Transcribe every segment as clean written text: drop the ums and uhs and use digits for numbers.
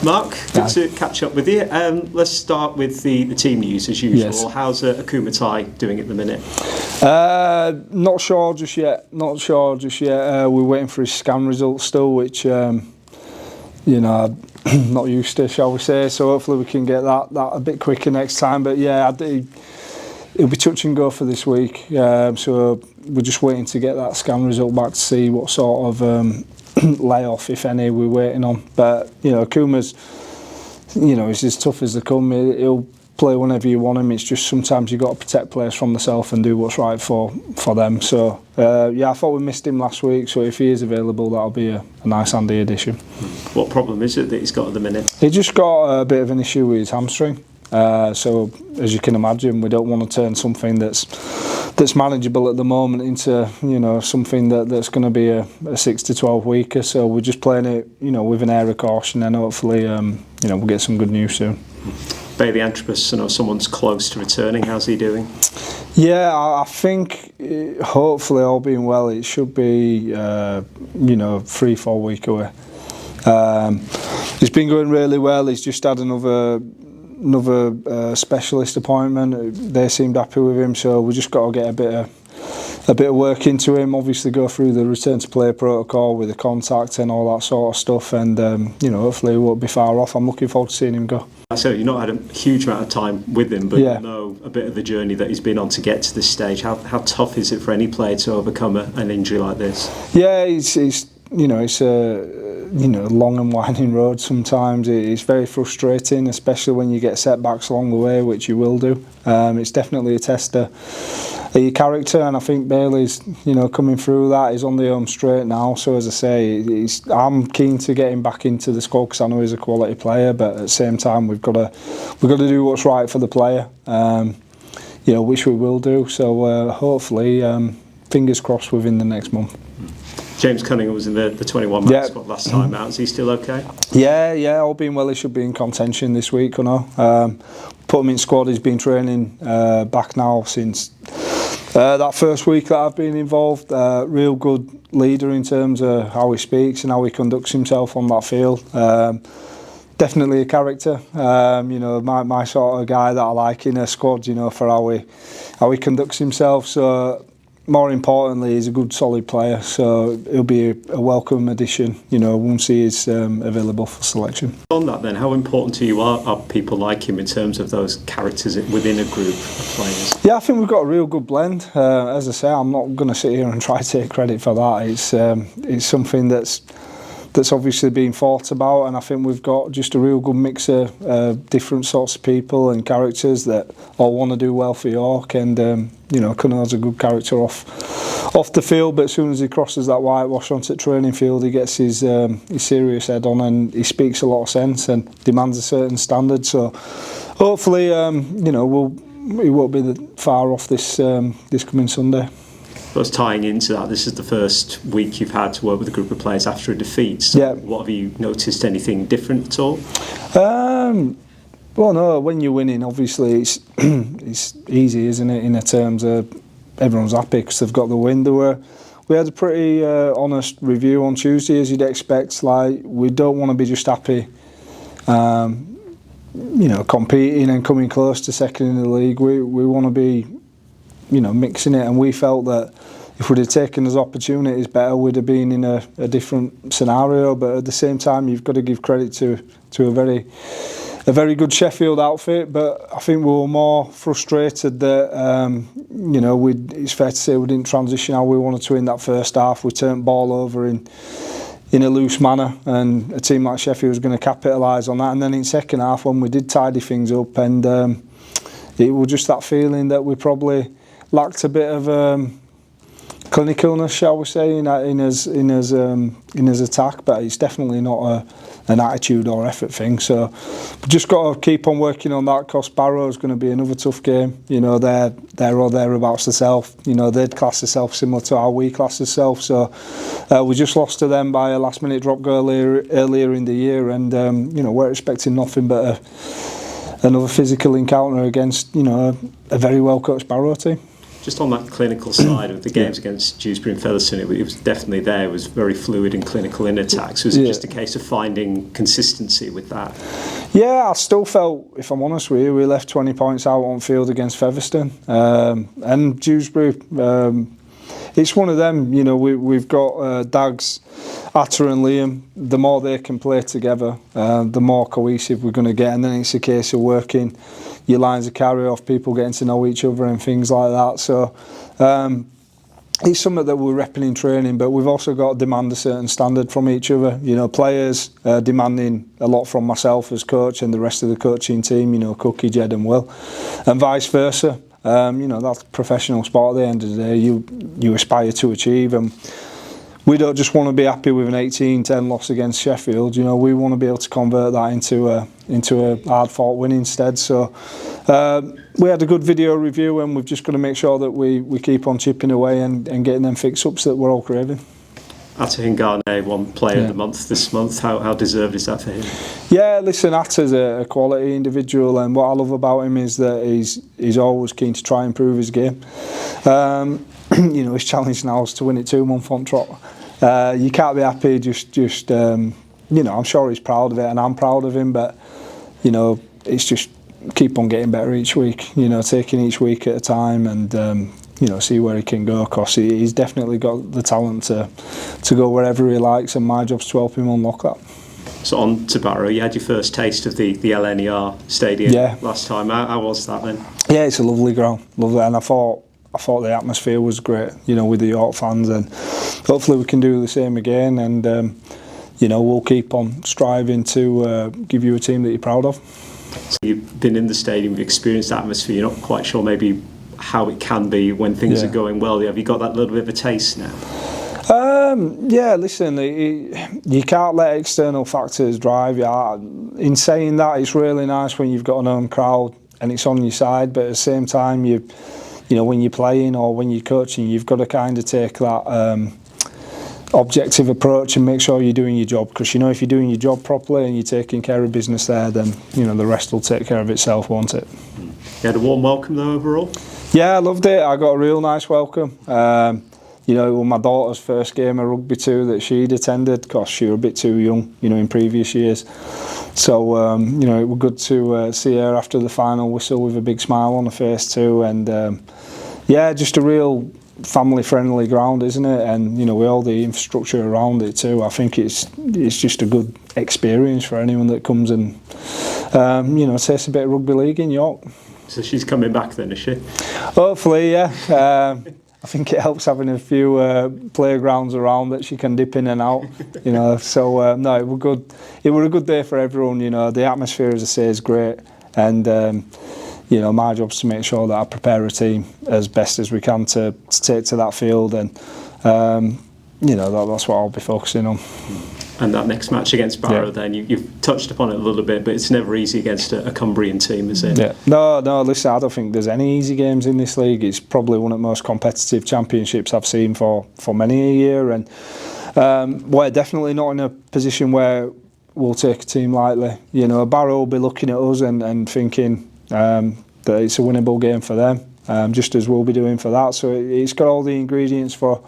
Mark, good to catch up with you. Let's start with the team news as usual. Yes. How's Akumatai doing at the minute? Not sure just yet. We're waiting for his scan results still, which not used to, shall we say. So hopefully we can get that a bit quicker next time. But yeah, it'll be touch and go for this week. So we're just waiting to get that scan result back to see what sort of layoff, if any, we're waiting on. But Akuma's, he's as tough as they come. He'll play whenever you want him. It's just sometimes you've got to protect players from themselves and do what's right for them. So I thought we missed him last week. So if he is available, that'll be a nice handy addition. What problem is it that he's got at the minute? He just got a bit of an issue with his hamstring. So as you can imagine, we don't want to turn something that's manageable at the moment into something that's going to be a 6 to 12 weeker. So we're just playing it with an air of caution, and hopefully we'll get some good news soon. Bailey Antrobus, I know someone's close to returning. How's he doing? Yeah, I think hopefully, all being well, it should be 3-4 weeks away. It's been going really well. He's just had another specialist appointment. They seemed happy with him, so we just got to get a bit of work into him. Obviously, go through the return to play protocol with the contact and all that sort of stuff, and hopefully he won't be far off. I'm looking forward to seeing him go. So you've not had a huge amount of time with him, but you know a bit of the journey that he's been on to get to this stage. How tough is it for any player to overcome an injury like this? Yeah, it's a long and winding road sometimes. It's very frustrating, especially when you get setbacks along the way, which you will do. It's definitely a test of your character, and I think Bailey's coming through that. He's on the home straight now, so as I say, I'm keen to get him back into the squad because I know he's a quality player, but at the same time we've got to do what's right for the player, which we will do. So hopefully, fingers crossed within the next month. James Cunningham was in the 21-man squad last time out. Is he still okay? Yeah, all being well, he should be in contention this week, put him in squad. He's been training back now since that first week that I've been involved. Real good leader in terms of how he speaks and how he conducts himself on that field. Definitely a character, my sort of guy that I like in a squad, for how he conducts himself. So more importantly, he's a good, solid player, so he'll be a welcome addition, once he is available for selection. On that then, how important to you are people like him in terms of those characters within a group of players? Yeah, I think we've got a real good blend. As I say, I'm not going to sit here and try to take credit for that. It's something that's obviously been thought about, and I think we've got just a real good mix of different sorts of people and characters that all want to do well for York. And Cunningham a good character off the field, but as soon as he crosses that whitewash onto the training field, he gets his serious head on, and he speaks a lot of sense and demands a certain standard. So hopefully, he won't be far off this coming Sunday. Tying into that, this is the first week you've had to work with a group of players after a defeat. So what have you noticed? Anything different at all? Well, no. When you're winning, obviously it's easy, isn't it? In terms of everyone's happy because they've got the win. We had a pretty honest review on Tuesday, as you'd expect. Like, we don't want to be just happy, competing and coming close to second in the league. We want to be, mixing it, and we felt that if we'd have taken those opportunities better, we'd have been in a different scenario. But at the same time, you've got to give credit to a very good Sheffield outfit. But I think we were more frustrated that it's fair to say we didn't transition how we wanted to in that first half. We turned ball over in a loose manner, and a team like Sheffield was going to capitalise on that. And then in second half, when we did tidy things up, and it was just that feeling that we probably lacked a bit of clinicalness, shall we say, in his attack, but it's definitely not an attitude or effort thing. So we've just got to keep on working on that, because Barrow is going to be another tough game. They're there or thereabouts themselves. They'd class themselves similar to how we class ourselves. So we just lost to them by a last-minute drop goal earlier in the year, and we're expecting nothing but another physical encounter against a very well coached Barrow team. Just on that clinical side of the games against Dewsbury and Featherstone, it was definitely there. It was very fluid and clinical in attacks. Was it just a case of finding consistency with that? Yeah, I still felt, if I'm honest with you, we left 20 points out on field against Featherstone and Dewsbury. It's one of them, you know, we've got Dags, Atta and Liam. The more they can play together, the more cohesive we're going to get. And then it's a case of working your lines of carry off, people getting to know each other and things like that. So it's something that we're repping in training, but we've also got to demand a certain standard from each other. You know, players demanding a lot from myself as coach and the rest of the coaching team, you know, Cookie, Jed and Will, and vice versa. You know, that's professional sport at the end of the day. You aspire to achieve, and we don't just want to be happy with an 18-10 loss against Sheffield. You know, we want to be able to convert that into a hard-fought win instead. So we had a good video review, and we've just got to make sure that we keep on chipping away and getting them fix-ups that we're all craving. Atta Hingane won Player of the Month this month. How deserved is that for him? Yeah, listen, Atta's a quality individual, and what I love about him is that he's always keen to try and improve his game. You know, his challenge now is to win it 2 months on trot. You can't be happy just you know, I'm sure he's proud of it and I'm proud of him, but you know, it's just keep on getting better each week, you know, taking each week at a time and you know, see where he can go, because he's definitely got the talent to go wherever he likes, and my job's to help him unlock that. So on to Barrow, you had your first taste of the LNER stadium last time. How was that then? Yeah, it's a lovely ground, lovely, and I thought the atmosphere was great, you know, with the York fans, and hopefully we can do the same again, and you know, we'll keep on striving to give you a team that you're proud of. So you've been in the stadium, you've experienced the atmosphere, you're not quite sure maybe how it can be when things are going well. Have you got that little bit of a taste now? Yeah, listen, you can't let external factors drive you. In saying that, it's really nice when you've got an home crowd and it's on your side, but at the same time, you know, when you're playing or when you're coaching, you've got to kind of take that objective approach and make sure you're doing your job, because you know, if you're doing your job properly and you're taking care of business there, then you know, the rest will take care of itself, won't it? You had a warm welcome though overall? Yeah, I loved it. I got a real nice welcome. You know, it was my daughter's first game of rugby too that she'd attended, because she was a bit too young, you know, in previous years. So, you know, it was good to see her after the final whistle with a big smile on her face too. And yeah, just a real family-friendly ground, isn't it? And you know, with all the infrastructure around it too, I think it's just a good experience for anyone that comes and you know, tastes a bit of rugby league in York. So she's coming back then, is she? Hopefully, yeah. I think it helps having a few playgrounds around that she can dip in and out, you know. So no, it was good. It was a good day for everyone, you know. The atmosphere, as I say, is great, and you know, my job's to make sure that I prepare a team as best as we can to take to that field, and you know, that's what I'll be focusing on. And that next match against Barrow, then you've touched upon it a little bit, but it's never easy against a Cumbrian team, is it? Yeah. No. Listen, I don't think there's any easy games in this league. It's probably one of the most competitive championships I've seen for many a year, and we're definitely not in a position where we'll take a team lightly. You know, Barrow will be looking at us and thinking that it's a winnable game for them, just as we'll be doing for that. So it's got all the ingredients for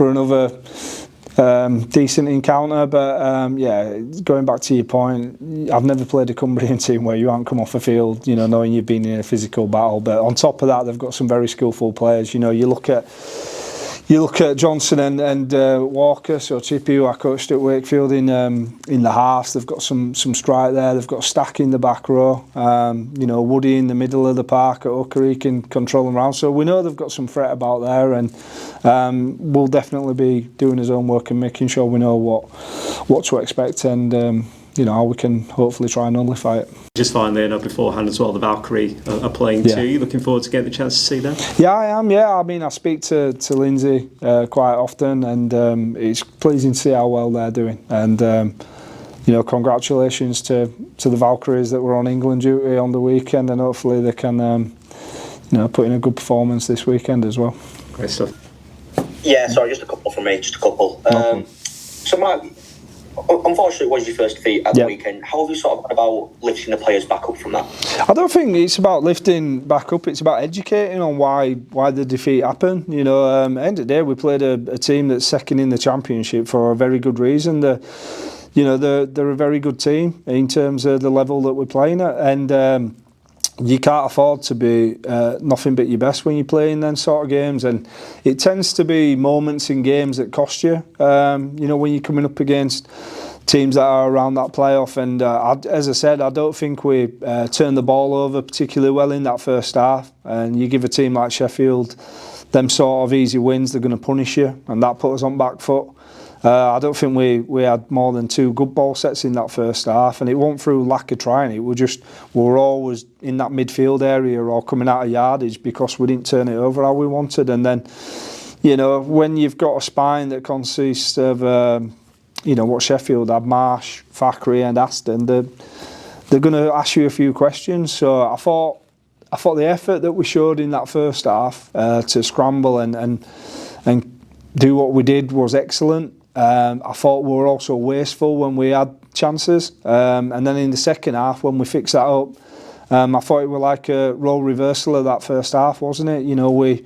another decent encounter, but yeah, going back to your point, I've never played a Cumbrian team where you haven't come off the field, you know, knowing you've been in a physical battle. But on top of that, they've got some very skillful players. You know, you look at Johnson and Walker, so Chippy, who I coached at Wakefield in the halves. They've got some strike there. They've got Stack in the back row. You know, Woody in the middle of the park at Hooker, he can control them around. So we know they've got some threat about there, and we'll definitely be doing his own work and making sure we know what to expect, and you know, how we can hopefully try and nullify it. Just finally, beforehand as well, the Valkyrie are playing too. Are you looking forward to getting the chance to see them? Yeah, I am. Yeah, I mean, I speak to Lindsay quite often, and it's pleasing to see how well they're doing. And you know, congratulations to the Valkyries that were on England duty on the weekend, and hopefully they can you know, put in a good performance this weekend as well. Great stuff. Yeah, sorry, just a couple from me. Just a couple. So, Mark, Unfortunately, it was your first defeat at the weekend. How have you sort of gone about lifting the players back up from that? I don't think it's about lifting back up. It's about educating on why the defeat happened. You know, at the end of the day, we played a team that's second in the championship for a very good reason. They're a very good team in terms of the level that we're playing at, and you can't afford to be nothing but your best when you're playing them sort of games. And it tends to be moments in games that cost you. You know, when you're coming up against teams that are around that playoff. And as I said, I don't think we turned the ball over particularly well in that first half. And you give a team like Sheffield them sort of easy wins, they're going to punish you, and that put us on back foot. I don't think we had more than 2 good ball sets in that first half, and it wasn't through lack of trying. We were always in that midfield area or coming out of yardage because we didn't turn it over how we wanted. And then, you know, when you've got a spine that consists of, you know, what Sheffield had, Marsh, Thackeray and Aston, they're going to ask you a few questions. So I thought the effort that we showed in that first half to scramble and do what we did was excellent. I thought we were also wasteful when we had chances, and then in the second half when we fixed that up, I thought it was like a role reversal of that first half, wasn't it? You know, I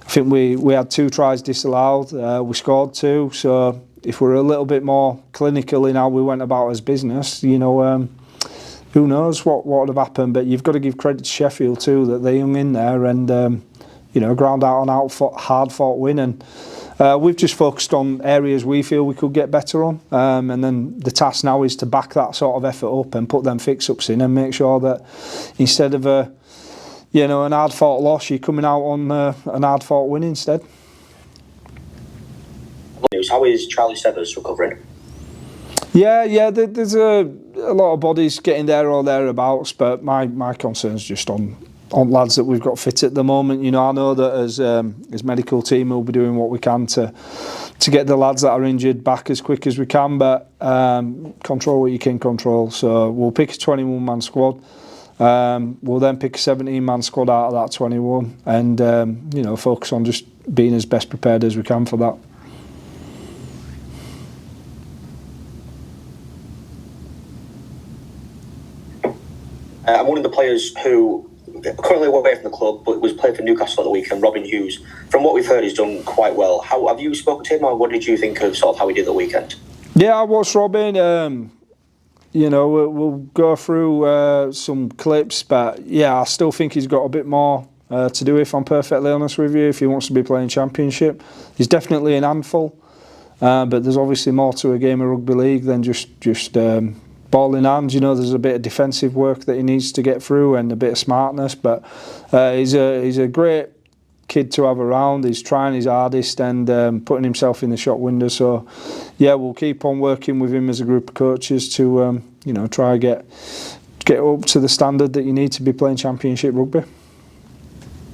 think we had 2 tries disallowed, we scored 2, so if we're a little bit more clinical in how we went about as business, you know, who knows what would have happened. But you've got to give credit to Sheffield too, that they hung in there and you know, ground out an hard fought win. And we've just focused on areas we feel we could get better on, and then the task now is to back that sort of effort up and put them fix-ups in and make sure that instead of an hard-fought loss, you're coming out on an hard-fought win instead. How is Charlie Severs recovering? Yeah, there's a lot of bodies getting there or thereabouts, but my concern's just on lads that we've got fit at the moment. You know, I know that as medical team we'll be doing what we can to get the lads that are injured back as quick as we can, but control what you can control. So we'll pick a 21-man squad. We'll then pick a 17-man squad out of that 21 and you know, focus on just being as best prepared as we can for that. I'm one of the players who currently away from the club, but was playing for Newcastle at the weekend, Robin Hughes. From what we've heard, he's done quite well. How have you spoken to him, or what did you think of sort of how he did the weekend? Yeah, I watched Robin. You know, we'll go through some clips, but yeah, I still think he's got a bit more to do, if I'm perfectly honest with you, if he wants to be playing Championship. He's definitely an handful, but there's obviously more to a game of rugby league than just ball in hand. You know, there's a bit of defensive work that he needs to get through and a bit of smartness, but he's a great kid to have around. He's trying his hardest and putting himself in the shop window. So yeah, we'll keep on working with him as a group of coaches to you know, try and get up to the standard that you need to be playing Championship rugby.